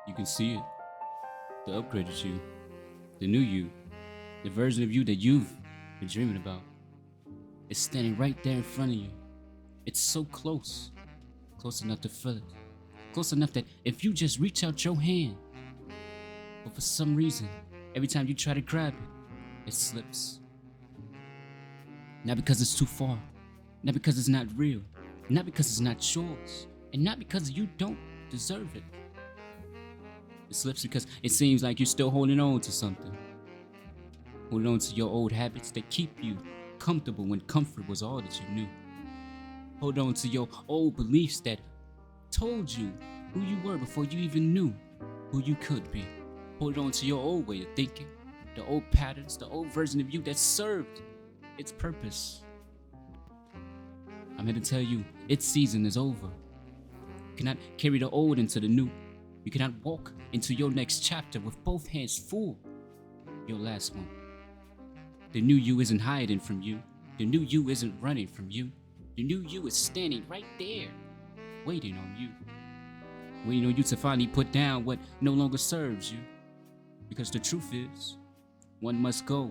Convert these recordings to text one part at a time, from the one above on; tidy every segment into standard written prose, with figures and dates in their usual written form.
You can see it. The upgraded you, the new you, the version of you that you've been dreaming about. It's standing right there in front of you. It's so close, close enough to feel it. Close enough that if you just reach out your hand, but for some reason, every time you try to grab it, it slips. Not because it's too far, not because it's not real, not because it's not yours, and not because you don't deserve it. It slips because it seems like you're still holding on to something. Holding on to your old habits that keep you comfortable when comfort was all that you knew. Hold on to your old beliefs that told you who you were before you even knew who you could be. Hold on to your old way of thinking, the old patterns, the old version of you that served its purpose. I'm here to tell you, its season is over. You cannot carry the old into the new. You cannot walk into your next chapter with both hands full of your last one. The new you isn't hiding from you. The new you isn't running from you. The new you is standing right there, waiting on you. Waiting on you to finally put down what no longer serves you. Because the truth is, one must go,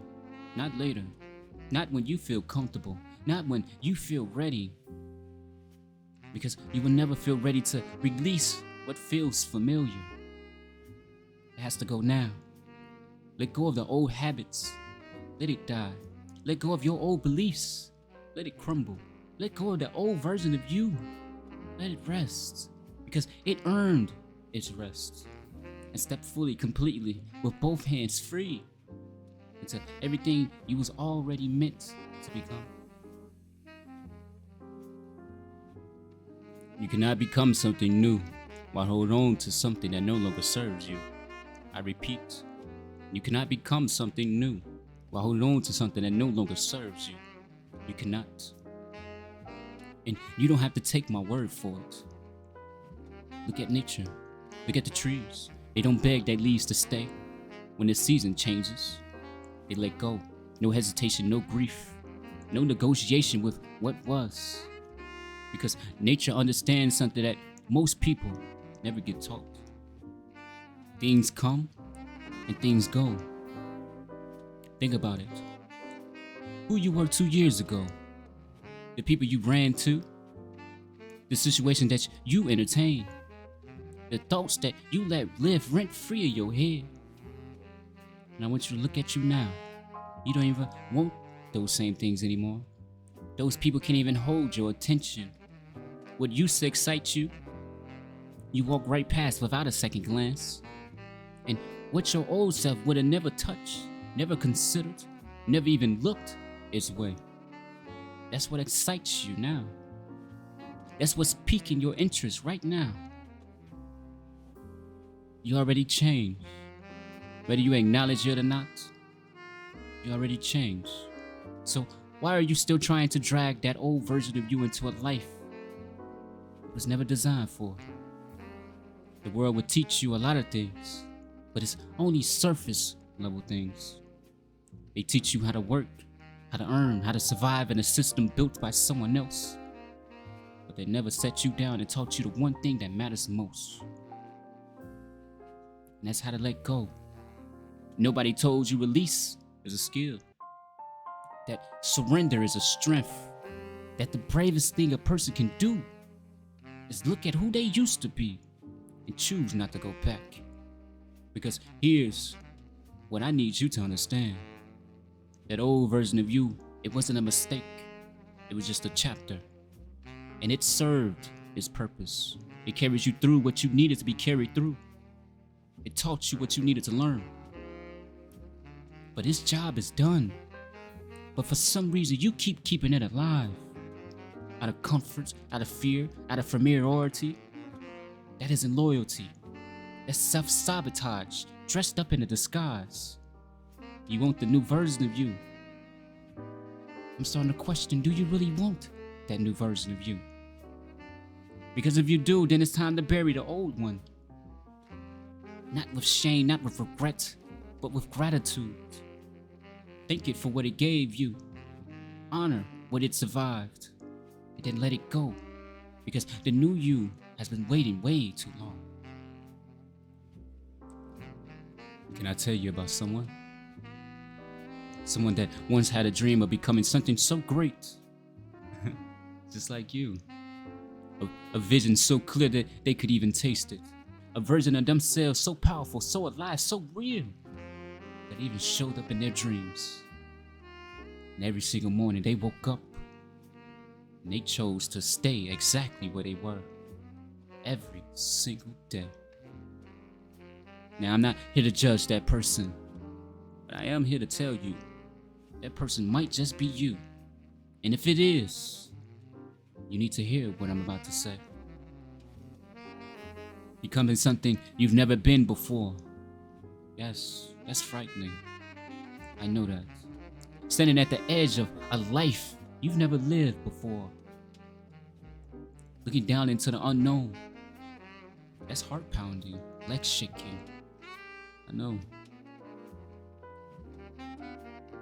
not later. Not when you feel comfortable, not when you feel ready. Because you will never feel ready to release what feels familiar. It has to go now. Let go of the old habits. Let it die. Let go of your old beliefs. Let it crumble. Let go of the old version of you. Let it rest. Because it earned its rest. And step fully, completely, with both hands free into everything you was already meant to become. You cannot become something new while holding on to something that no longer serves you. I repeat, you cannot become something new while holding on to something that no longer serves you. You cannot. And you don't have to take my word for it. Look at nature. Look at the trees. They don't beg their leaves to stay. When the season changes, they let go. No hesitation, no grief, no negotiation with what was. Because nature understands something that most people never get taught. Things come and things go. Think about it. Who you were 2 years ago, the people you ran to, the situation that you entertained, the thoughts that you let live rent-free in your head. And I want you to look at you now. You don't even want those same things anymore. Those people can't even hold your attention. What used to excite you, you walk right past without a second glance. And what your old self would have never touched, never considered, never even looked its way. That's what excites you now. That's what's piquing your interest right now. You already changed. Whether you acknowledge it or not, you already changed. So why are you still trying to drag that old version of you into a life it was never designed for? The world will teach you a lot of things, but it's only surface level things. They teach you how to work, how to earn, how to survive in a system built by someone else. But they never set you down and taught you the one thing that matters most. And that's how to let go. Nobody told you release is a skill, that surrender is a strength, that the bravest thing a person can do is look at who they used to be and choose not to go back. Because here's what I need you to understand. That old version of you, it wasn't a mistake. It was just a chapter. And it served its purpose. It carries you through what you needed to be carried through. It taught you what you needed to learn. But its job is done. But for some reason, you keep keeping it alive. Out of comfort, out of fear, out of familiarity. That isn't loyalty. That's self-sabotage, dressed up in a disguise. You want the new version of you. I'm starting to question, do you really want that new version of you? Because if you do, then it's time to bury the old one. Not with shame, not with regret, but with gratitude. Thank it for what it gave you. Honor what it survived. And then let it go. Because the new you has been waiting way too long. Can I tell you about someone? Someone that once had a dream of becoming something so great, just like you. A vision so clear that they could even taste it. A version of themselves so powerful, so alive, so real, that even showed up in their dreams. And every single morning they woke up and they chose to stay exactly where they were every single day. Now, I'm not here to judge that person, but I am here to tell you that person might just be you. And if it is, you need to hear what I'm about to say. Becoming something you've never been before. Yes, that's frightening. I know that. Standing at the edge of a life you've never lived before. Looking down into the unknown. That's heart pounding, legs shaking. I know.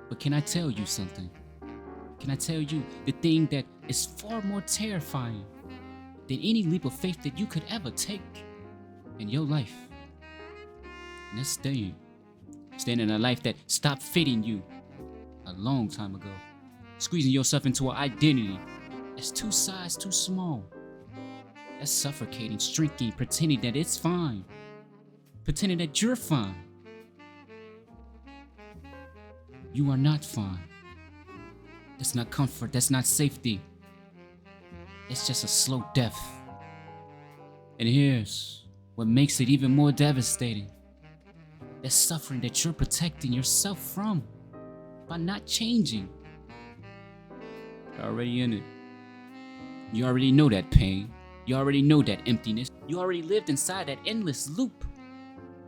But can I tell you something? Can I tell you the thing that is far more terrifying than any leap of faith that you could ever take in your life? And that's staying in a life that stopped fitting you a long time ago. Squeezing yourself into an identity that's two sides too small. That's suffocating, shrinking, pretending that it's fine. Pretending that you're fine. You are not fine. That's not comfort, that's not safety. It's just a slow death. And here's what makes it even more devastating. That suffering that you're protecting yourself from by not changing. You're already in it. You already know that pain. You already know that emptiness. You already lived inside that endless loop.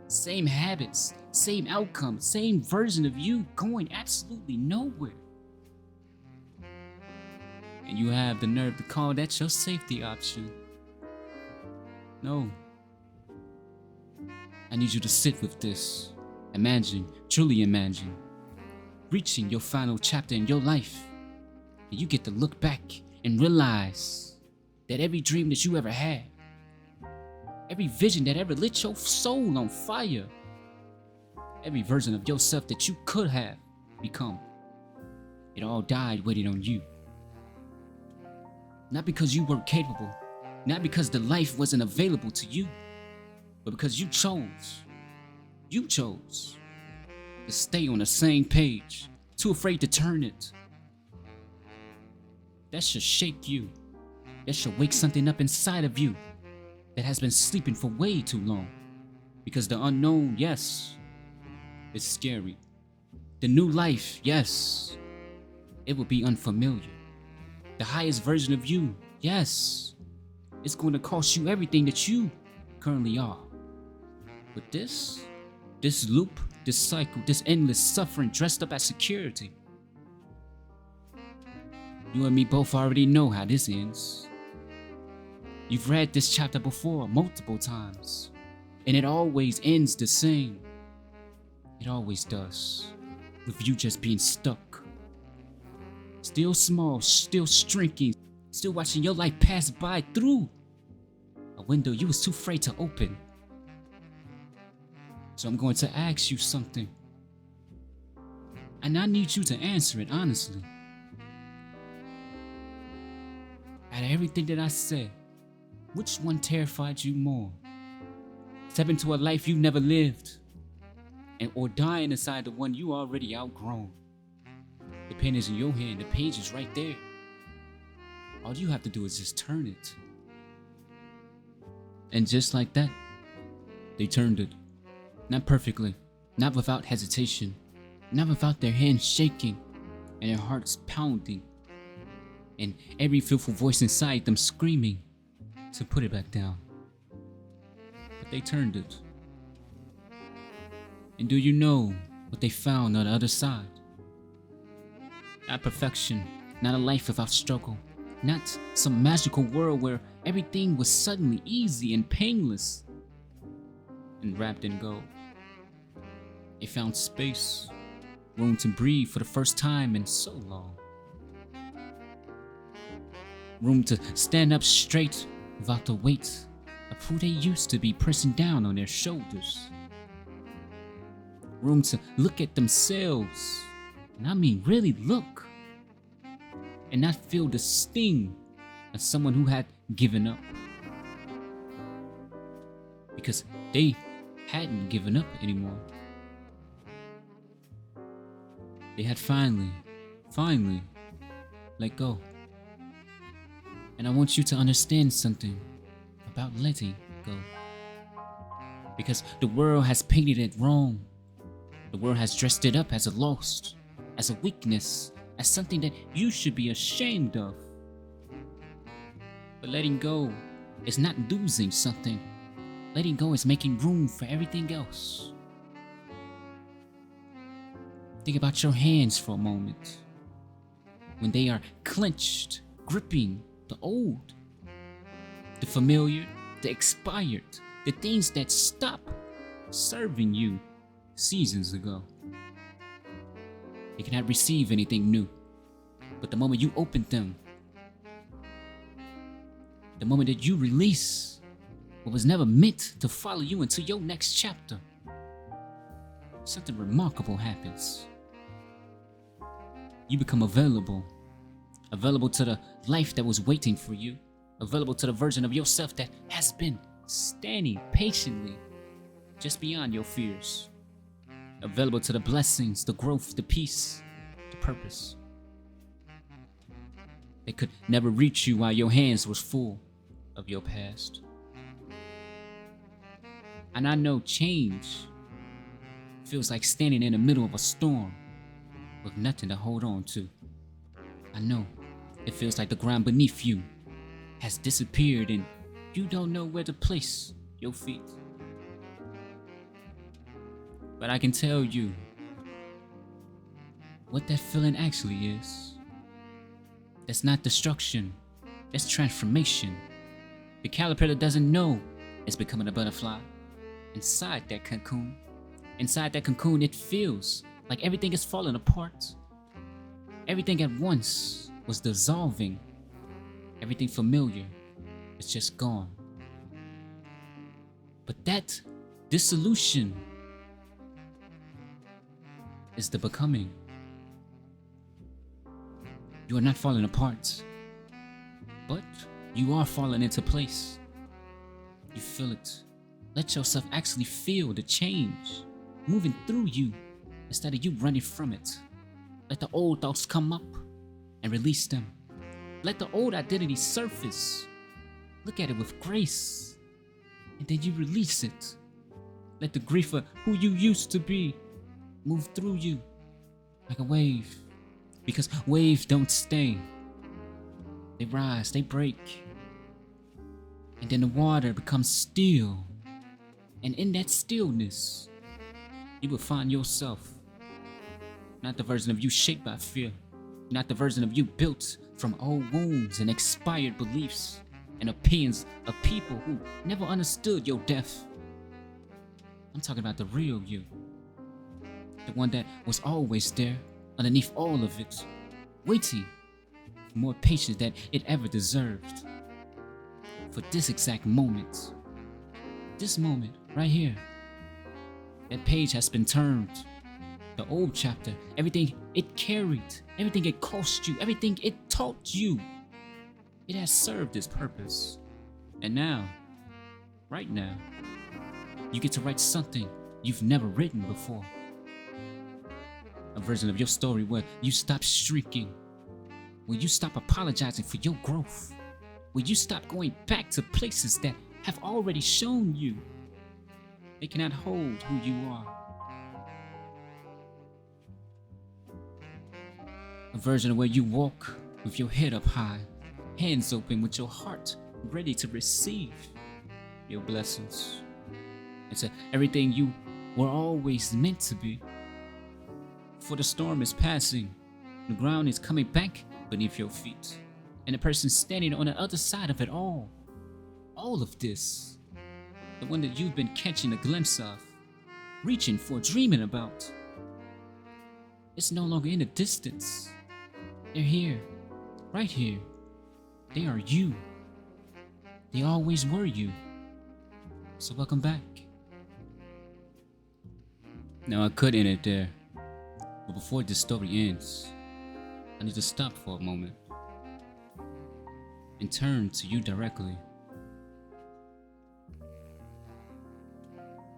Same habits, same outcome, same version of you going absolutely nowhere. And you have the nerve to call that your safety option. No. I need you to sit with this. Imagine, truly imagine, reaching your final chapter in your life. And you get to look back and realize that every dream that you ever had, every vision that ever lit your soul on fire, every version of yourself that you could have become, it all died waiting on you. Not because you weren't capable, not because the life wasn't available to you, but because you chose to stay on the same page, too afraid to turn it. That should shake you. That should wake something up inside of you that has been sleeping for way too long. Because the unknown, yes, it's scary. The new life, yes, it will be unfamiliar. The highest version of you, yes, it's going to cost you everything that you currently are. But this loop, this cycle, this endless suffering dressed up as security, you and me both already know how this ends. You've read this chapter before multiple times, and it always ends the same. It always does, with you just being stuck. Still small, still shrinking, still watching your life pass by through a window you was too afraid to open. So I'm going to ask you something, and I need you to answer it honestly. Out of everything that I said, which one terrified you more? Step into a life you never lived, or dying inside the one you already outgrown. The pen is in your hand, the page is right there. All you have to do is just turn it. And just like that, they turned it. Not perfectly, not without hesitation, not without their hands shaking and their hearts pounding, and every fearful voice inside them screaming to put it back down. But they turned it. And do you know what they found on the other side? Not perfection, not a life without struggle, not some magical world where everything was suddenly easy and painless and wrapped in gold. They found space, room to breathe for the first time in so long. Room to stand up straight without the weight of who they used to be pressing down on their shoulders. room to look at themselves. And I mean, really look. And not feel the sting of someone who had given up. Because they hadn't given up anymore. They had finally let go. And I want you to understand something about letting go. Because the world has painted it wrong. The world has dressed it up as a loss, as a weakness, as something that you should be ashamed of. But letting go is not losing something. Letting go is making room for everything else. Think about your hands for a moment. When they are clenched, gripping the old, the familiar, the expired, the things that stopped serving you seasons ago. You cannot receive anything new. But the moment you open them, the moment that you release what was never meant to follow you into your next chapter, something remarkable happens. You become available to the life that was waiting for you, available to the version of yourself that has been standing patiently just beyond your fears, available to the blessings, the growth, the peace, the purpose. They could never reach you while your hands was full of your past. And I know change feels like standing in the middle of a storm with nothing to hold on to. I know it feels like the ground beneath you has disappeared and you don't know where to place your feet. But I can tell you what that feeling actually is. That's not destruction, that's transformation. The caterpillar doesn't know it's becoming a butterfly. Inside that cocoon, it feels like everything is falling apart. Everything at once was dissolving. Everything familiar is just gone. But that dissolution is the becoming. You are not falling apart, but you are falling into place. You feel it. Let yourself actually feel the change moving through you instead of you running from it. Let the old thoughts come up and release them. Let the old identity surface. Look at it with grace, and then you release it. Let the grief of who you used to be move through you like a wave, because waves don't stay. They rise, they break, and then the water becomes still. And in that stillness, you will find yourself. Not the version of you shaped by fear. Not the version of you built from old wounds and expired beliefs and opinions of people who never understood your depth. I'm talking about the real you. The one that was always there, underneath all of it, waiting for more patience than it ever deserved. For this exact moment. This moment, right here. That page has been turned. The old chapter, everything it carried, everything it cost you, everything it taught you, it has served its purpose. And now, right now, you get to write something you've never written before. A version of your story where you stop shrieking, where you stop apologizing for your growth, where you stop going back to places that have already shown you they cannot hold who you are. A version of where you walk with your head up high, hands open with your heart ready to receive your blessings. It's everything you were always meant to be. For the storm is passing, the ground is coming back beneath your feet, and the person standing on the other side of it all of this, the one that you've been catching a glimpse of, reaching for, dreaming about, it's no longer in the distance. They're here, right here. They are you. They always were you. So welcome back. Now I could end it there, but before this story ends, I need to stop for a moment and turn to you directly.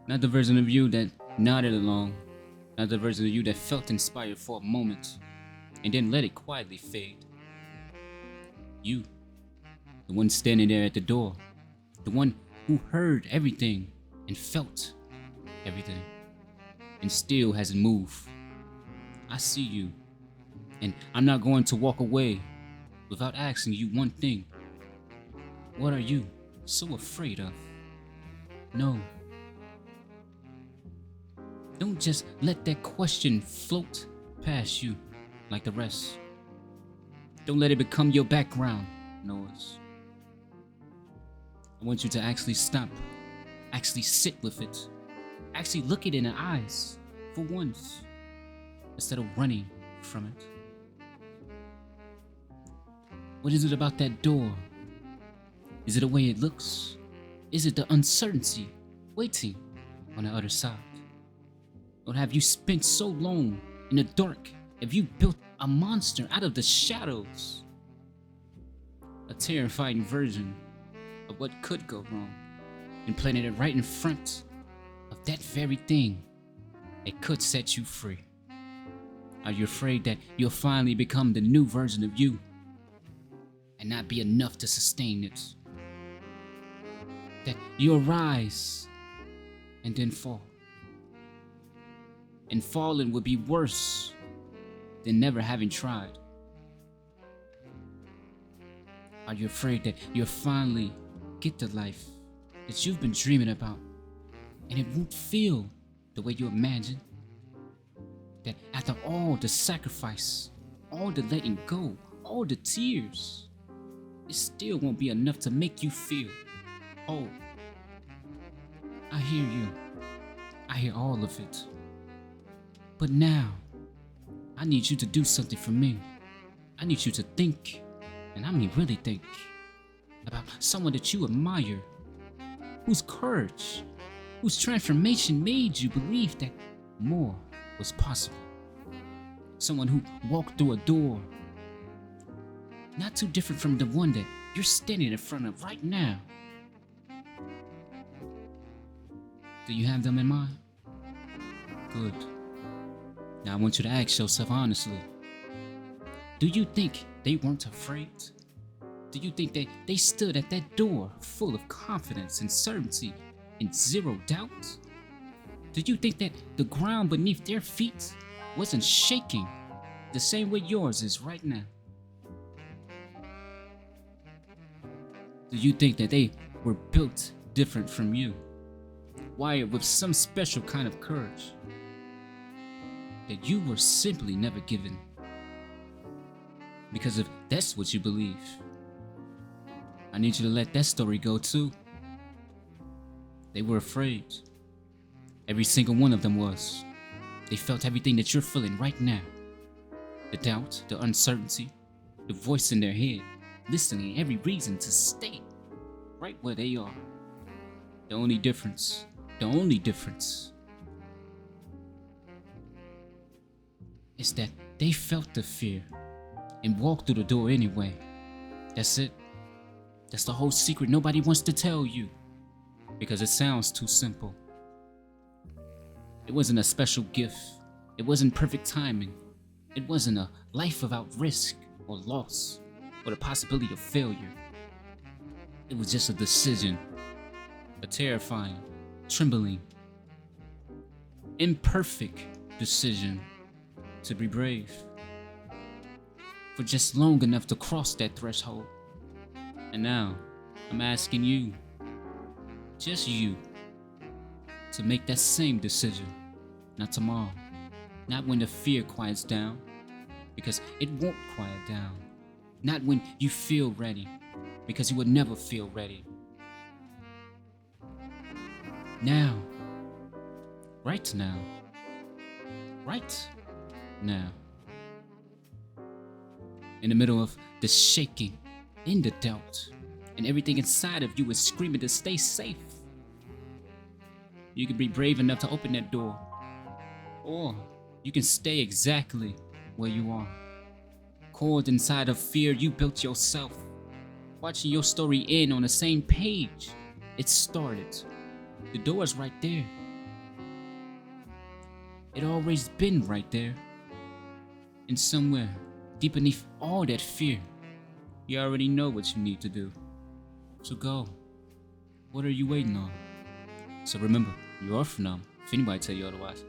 Not the version of you that nodded along, not the version of you that felt inspired for a moment and then let it quietly fade. You, the one standing there at the door, the one who heard everything and felt everything and still hasn't moved. I see you, and I'm not going to walk away without asking you one thing. What are you so afraid of? No. Don't just let that question float past you like the rest. Don't let it become your background noise. I want you to actually stop, actually sit with it, actually look it in the eyes for once, instead of running from it. What is it about that door? Is it the way it looks? Is it the uncertainty waiting on the other side? Or have you spent so long in the dark? Have you built a monster out of the shadows? A terrifying version of what could go wrong and planted it right in front of that very thing that could set you free. Are you afraid that you'll finally become the new version of you and not be enough to sustain it? That you'll rise and then fall. And falling would be worse than never having tried. Are you afraid that you'll finally get the life that you've been dreaming about and it won't feel the way you imagine? That after all the sacrifice, all the letting go, all the tears, it still won't be enough to make you feel whole. I hear you. I hear all of it. But now, I need you to do something for me. I need you to think, and I mean really think, about someone that you admire, whose courage, whose transformation made you believe that more was possible. Someone who walked through a door, not too different from the one that you're standing in front of right now. Do you have them in mind? Good. Now I want you to ask yourself honestly, do you think they weren't afraid? Do you think that they stood at that door full of confidence and certainty and zero doubt? Do you think that the ground beneath their feet wasn't shaking the same way yours is right now? Do you think that they were built different from you, wired with some special kind of courage that you were simply never given? Because if that's what you believe, I need you to let that story go too. They were afraid. Every single one of them was. They felt everything that you're feeling right now. The doubt, the uncertainty, the voice in their head, listening every reason to stay right where they are. The only difference is that they felt the fear and walked through the door anyway. That's it. That's the whole secret nobody wants to tell you, because it sounds too simple. It wasn't a special gift. It wasn't perfect timing. It wasn't a life without risk or loss or the possibility of failure. It was just a decision, a terrifying, trembling, imperfect decision to be brave for just long enough to cross that threshold. And now, I'm asking you, just you, to make that same decision. Not tomorrow, not when the fear quiets down, because it won't quiet down. Not when you feel ready, because you will never feel ready. Now, right now, right now. In the middle of the shaking, in the doubt, and everything inside of you is screaming to stay safe. You can be brave enough to open that door Or you can stay exactly where you are, coiled inside of fear you built yourself, watching your story end on the same page it started. The door is right there. It always been right there. And somewhere, deep beneath all that fear, you already know what you need to do. So go. What are you waiting on? So remember, you're off now, if anybody tell you otherwise.